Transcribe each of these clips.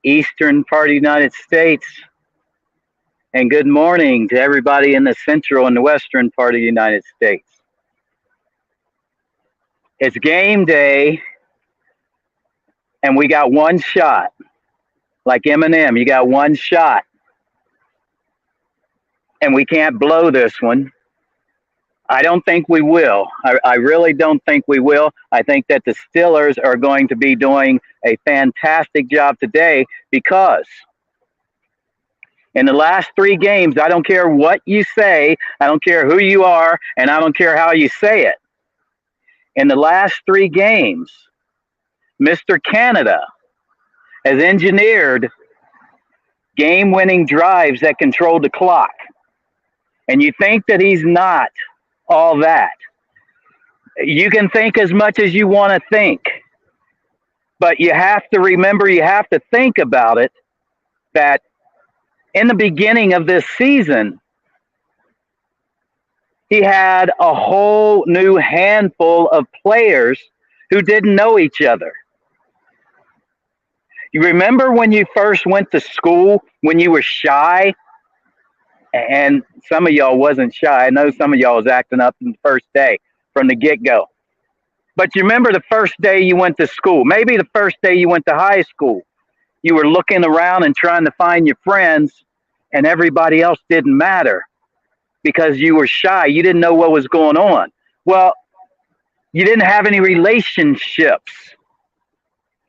eastern part of the United States, and good morning to everybody in the central and the western part of the United States. It's game day, and we got one shot. Like Eminem, you got one shot, and we can't blow this one. I don't think we will. I really don't think we will. I think that the Steelers are going to be doing a fantastic job today because in the last three games, I don't care what you say, I don't care who you are, and I don't care how you say it. In the last three games, Mr. Canada has engineered game winning drives that control the clock. And you think that he's not all that. You can think as much as you want to think, but you have to remember, you have to think about it that in the beginning of this season, he had a whole new handful of players who didn't know each other. You remember when you first went to school, when you were shy? And some of y'all wasn't shy. I know some of y'all was acting up in the first day from the get-go. But you remember the first day you went to school, maybe the first day you went to high school. You were looking around and trying to find your friends, and everybody else didn't matter because you were shy. You didn't know what was going on. Well, you didn't have any relationships.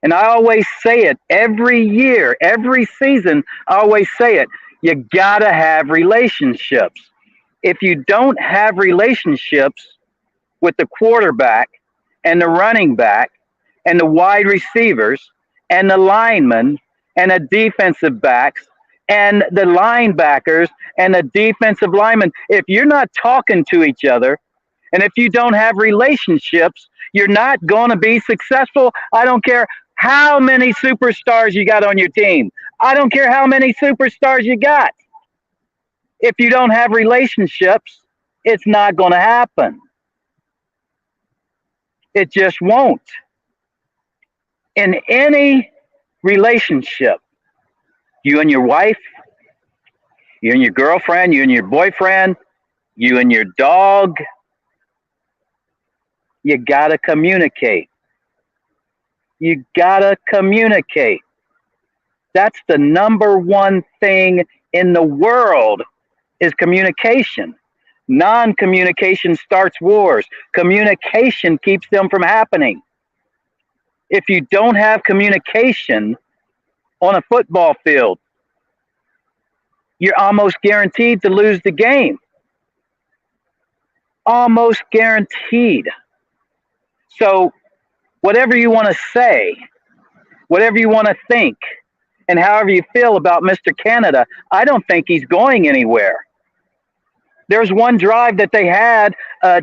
And I always say it every year, every season, I always say it. You got to have relationships. If you don't have relationships with the quarterback and the running back and the wide receivers and the linemen and the defensive backs and the linebackers and the defensive linemen, if you're not talking to each other and if you don't have relationships, you're not going to be successful. I don't care how many superstars you got on your team. I don't care how many superstars you got. If you don't have relationships, it's not going to happen. It just won't. In any relationship, you and your wife, you and your girlfriend, you and your boyfriend, you and your dog, you got to communicate. You got to communicate. That's the number one thing in the world is communication. Non-communication starts wars. Communication keeps them from happening. If you don't have communication on a football field, you're almost guaranteed to lose the game. Almost guaranteed. So whatever you want to say, whatever you want to think, and however you feel about Mr. Canada, I don't think he's going anywhere. There's one drive that they had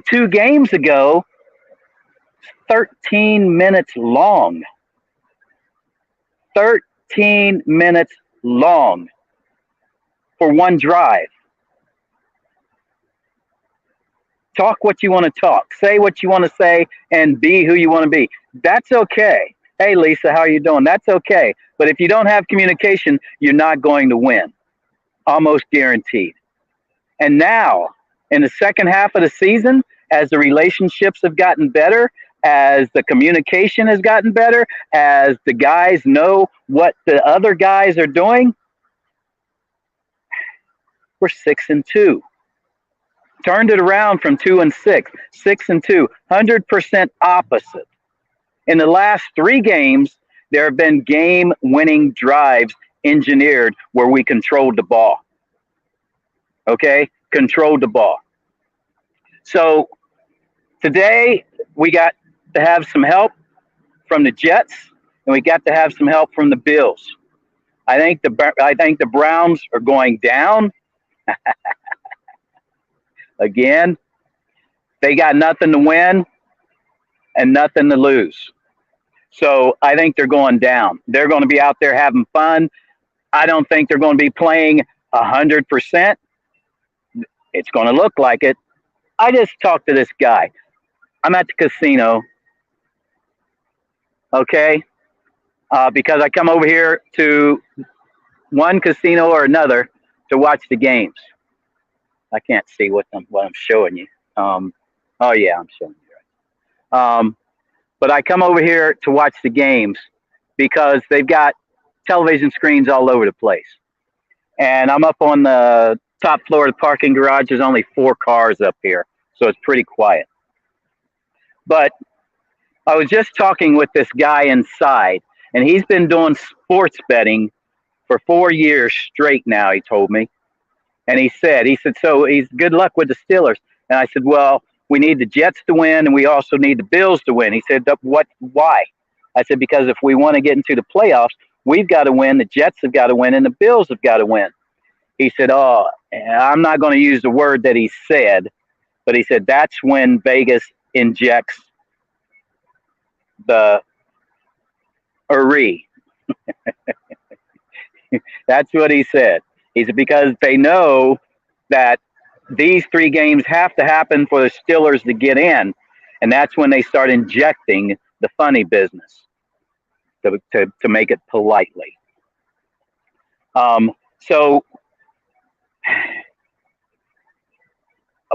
2 games ago, 13 minutes long. 13 minutes long for one drive. Talk what you want to talk. Say what you want to say and be who you want to be. That's okay. Hey, Lisa, how are you doing? That's okay. But if you don't have communication, you're not going to win. Almost guaranteed. And now, in the second half of the season, as the relationships have gotten better, as the communication has gotten better, as the guys know what the other guys are doing, we're 6-2. Turned it around from 2-6, 6-2, 100% opposite. In the last 3 games, there have been game-winning drives engineered where we controlled the ball. Okay? Controlled the ball. So today we got to have some help from the Jets, and we got to have some help from the Bills. I think the Browns are going down again. They got nothing to win and nothing to lose. So I think they're going down. They're going to be out there having fun. I don't think they're going to be playing 100%. It's going to look like it. I just talked to this guy. I'm at the casino. Okay? because I come over here to one casino or another to watch the games. I can't see what I'm showing you. Oh yeah, I'm showing you. Right. But I come over here to watch the games because they've got television screens all over the place. And I'm up on the top floor of the parking garage. There's only 4 cars up here, so it's pretty quiet. But I was just talking with this guy inside, and he's been doing sports betting for 4 years straight now, he told me. And he said, so he's good luck with the Steelers. And I said, well, we need the Jets to win, and we also need the Bills to win. He said, what? Why? I said, because if we want to get into the playoffs, we've got to win, the Jets have got to win, and the Bills have got to win. He said, oh, I'm not going to use the word that he said, but he said that's when Vegas injects the Uri. That's what he said. He said, because they know that these 3 games have to happen for the Steelers to get in, and that's when they start injecting the funny business, to make it politely. So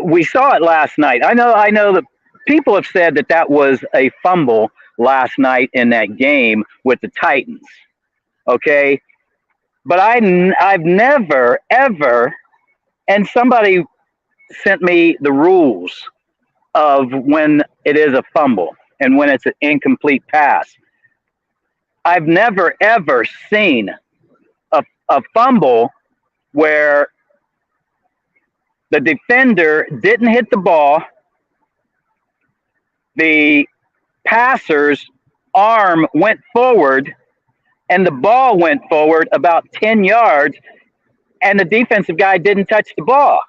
we saw it last night. I know that people have said that was a fumble last night in that game with the Titans. Okay, but I've never ever, and somebody sent me the rules of when it is a fumble and when it's an incomplete pass. I've never ever seen a fumble where the defender didn't hit the ball, the passer's arm went forward, and the ball went forward about 10 yards, and the defensive guy didn't touch the ball.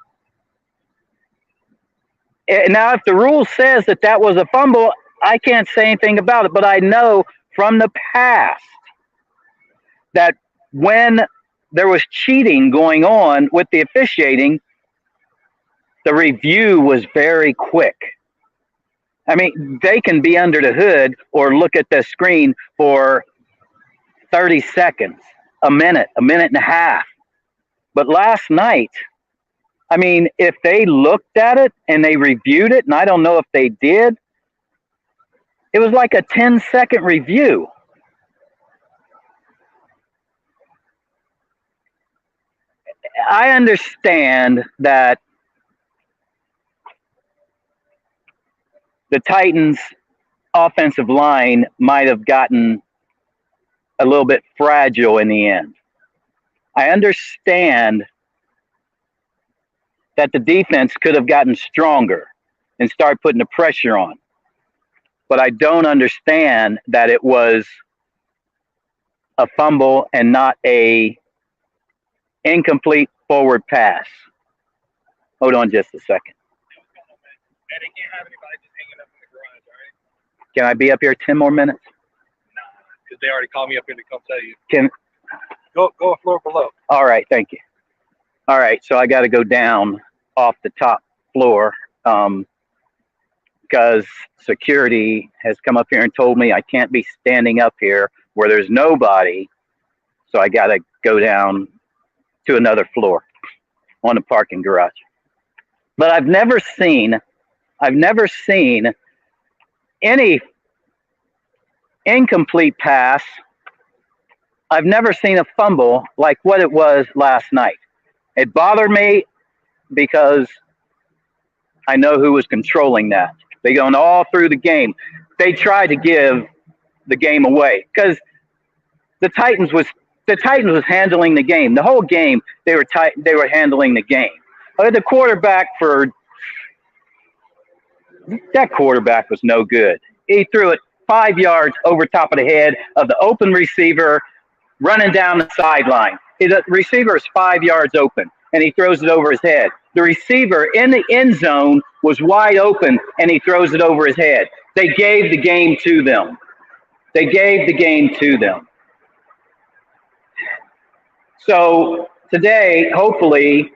Now, if the rule says that was a fumble, I can't say anything about it, but I know from the past that when there was cheating going on with the officiating, the review was very quick. I mean, they can be under the hood or look at the screen for 30 seconds, a minute and a half. But last night, I mean, if they looked at it and they reviewed it, and I don't know if they did, it was like a 10-second review. I understand that the Titans' offensive line might have gotten a little bit fragile in the end. I understand that the defense could have gotten stronger and start putting the pressure on. But I don't understand that it was a fumble and not a incomplete forward pass. Hold on just a second. Can I be up here 10 more minutes? Nah, because they already called me up here to come tell you. Go a floor below. All right, thank you. All right, so I got to go down off the top floor because security has come up here and told me I can't be standing up here where there's nobody. So I got to go down to another floor on the parking garage. But I've never seen any incomplete pass. I've never seen a fumble like what it was last night. It bothered me because I know who was controlling that. They going all through the game. They tried to give the game away because the Titans was handling the game. The whole game they were handling the game. The quarterback was no good. He threw it 5 yards over top of the head of the open receiver running down the sideline. The receiver is 5 yards open, and he throws it over his head. The receiver in the end zone was wide open, and he throws it over his head. They gave the game to them. So today, hopefully,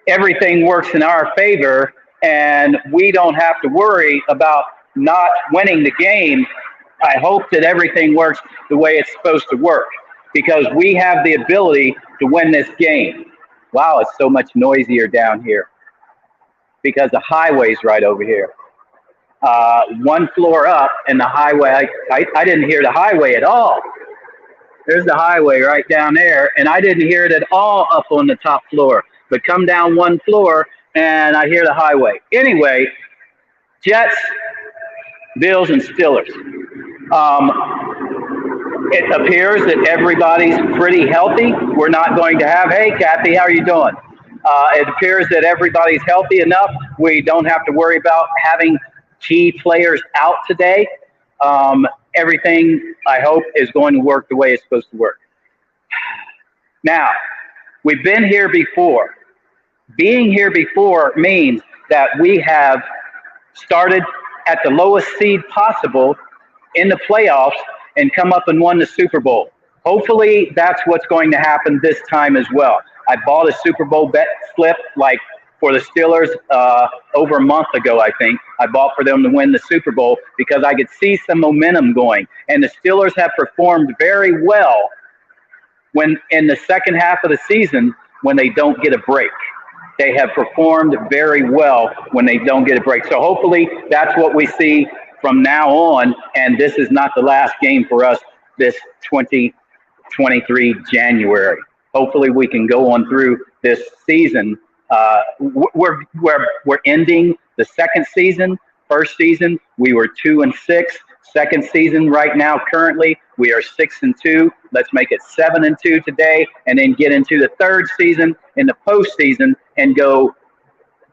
everything works in our favor, and we don't have to worry about not winning the game I hope that everything works the way it's supposed to work because we have the ability to win this game. Wow, it's so much noisier down here because the highway's right over here. One floor up, and the highway, I didn't hear the highway at all. There's the highway right down there, and I didn't hear it at all up on the top floor. But come down one floor, and I hear the highway. Anyway, Jets, Bills, and Steelers. It appears that everybody's pretty healthy. We're not going to have, hey, Kathy, how are you doing? It appears that everybody's healthy enough. We don't have to worry about having key players out today. Everything, I hope, is going to work the way it's supposed to work. Now, we've been here before. Being here before means that we have started at the lowest seed possible in the playoffs and come up and won the Super Bowl. Hopefully, that's what's going to happen this time as well. I bought a Super Bowl bet slip like for the Steelers over a month ago, I think. I bought for them to win the Super Bowl because I could see some momentum going. And the Steelers have performed very well when in the second half of the season when they don't get a break. They have performed very well when they don't get a break. So hopefully that's what we see from now on, and this is not the last game for us this 2023 January. Hopefully we can go on through this season. We're ending the second season. First season, we were 2-6. Second season right now, currently, we are 6-2. Let's make it 7-2 today, and then get into the third season in the postseason and go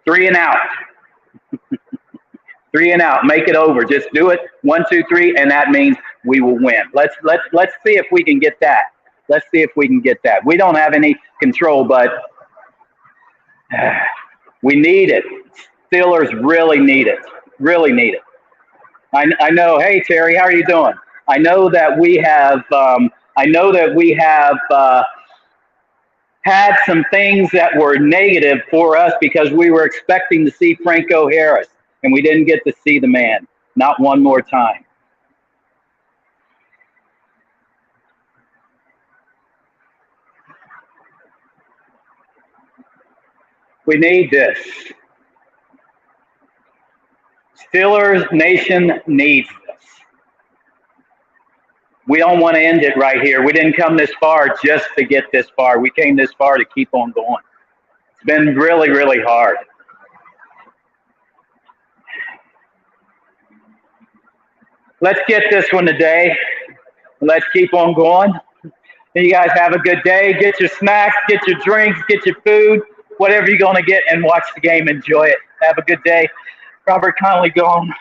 3 and out. 3 and out. Make it over. Just do it. 1, 2, 3, and that means we will win. Let's see if we can get that. Let's see if we can get that. We don't have any control, but we need it. Steelers really need it. Really need it. I know. Hey Terry, how are you doing? I know that we have. Had some things that were negative for us because we were expecting to see Franco Harris, and we didn't get to see the man. Not one more time. We need this. Steelers Nation needs this. We don't want to end it right here. We didn't come this far just to get this far. We came this far to keep on going. It's been really, really hard. Let's get this one today. Let's keep on going. You guys have a good day. Get your snacks, get your drinks, get your food, whatever you're going to get, and watch the game. Enjoy it. Have a good day. Robert Connolly gone.